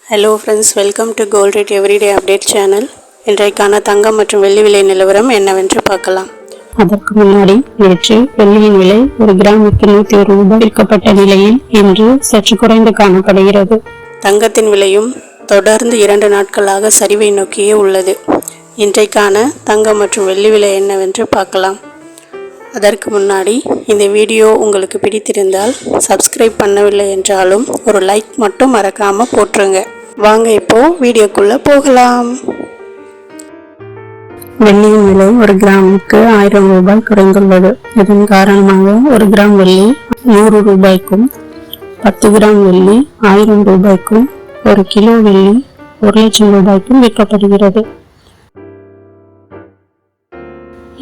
Hello friends, welcome to gold rate everyday update channel. இன்றைக்கான தங்கம் மற்றும் வெள்ளி விலை நிலவரம் என்னவென்று பார்க்கலாம். அதற்கு முன்னாடி நேற்று வெள்ளியின் விலை ஒரு கிராமுக்கு 101 ரூபாய் விற்கப்பட்ட நிலையில் இன்று சற்று குறைந்து காணப்படுகிறது. தங்கத்தின் விலையும் தொடர்ந்து 2 நாட்களாக சரிவை நோக்கியே உள்ளது. இன்றைக்கான தங்கம் மற்றும் வெள்ளி விலை என்னவென்று பார்க்கலாம். அதற்கு முன்னாடி இந்த வீடியோ உங்களுக்கு பிடித்திருந்தால் சப்ஸ்கிரைப் பண்ணவில்லை என்றாலும் ஒரு லைக் மட்டும் மறக்காமல் போட்டுருங்க. வாங்க இப்போ வீடியோக்குள்ளே போகலாம். வெள்ளியின் விலை ஒரு கிராமுக்கு 1000 ரூபாய் குறைந்துள்ளது. இதன் காரணமாக ஒரு கிராம் வெள்ளி 100 ரூபாய்க்கும் 10 கிராம் வெள்ளி 1000 ரூபாய்க்கும் 1 கிலோ வெள்ளி 1 லட்சம் ரூபாய்க்கும் விற்கப்படுகிறது.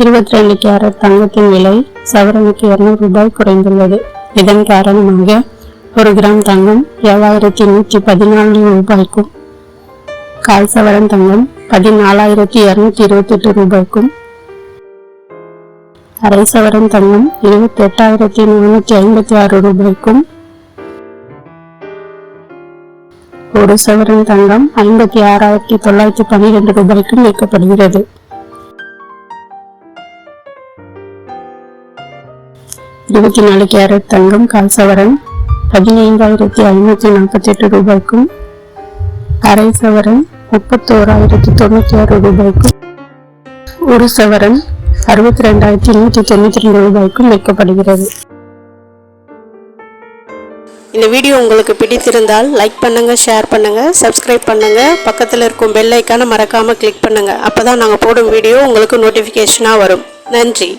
22 கேரட் தங்கத்தின் விலை சவரனுக்கு 200 ரூபாய் குறைந்துள்ளது. இதன் காரணமாக ஒரு கிராம் தங்கம் 7114 ரூபாய்க்கும், கால் சவரன் தங்கம் 14228 ரூபாய்க்கும், அரை சவரன் தங்கம் 28456 ரூபாய்க்கும், ஒரு சவரன் தங்கம் 56912 ரூபாய்க்கும் விற்கப்படுகிறது. 24 கேரட் தங்கம் கால் சவரன் 15548 ரூபாய்க்கும், அரை சவரன் 31096 ரூபாய்க்கும், ஒரு சவரன் 62192 ரூபாய்க்கும் விற்கப்படுகிறது. இந்த வீடியோ உங்களுக்கு பிடித்திருந்தால் லைக் பண்ணுங்க, ஷேர் பண்ணுங்க, சப்ஸ்கிரைப் பண்ணுங்க, பக்கத்தில் இருக்கும் பெல் ஐக்கானை மறக்காம கிளிக் பண்ணுங்க. அப்பதான் நாங்கள் போடும் வீடியோ உங்களுக்கு நோட்டிஃபிகேஷனாக வரும். நன்றி.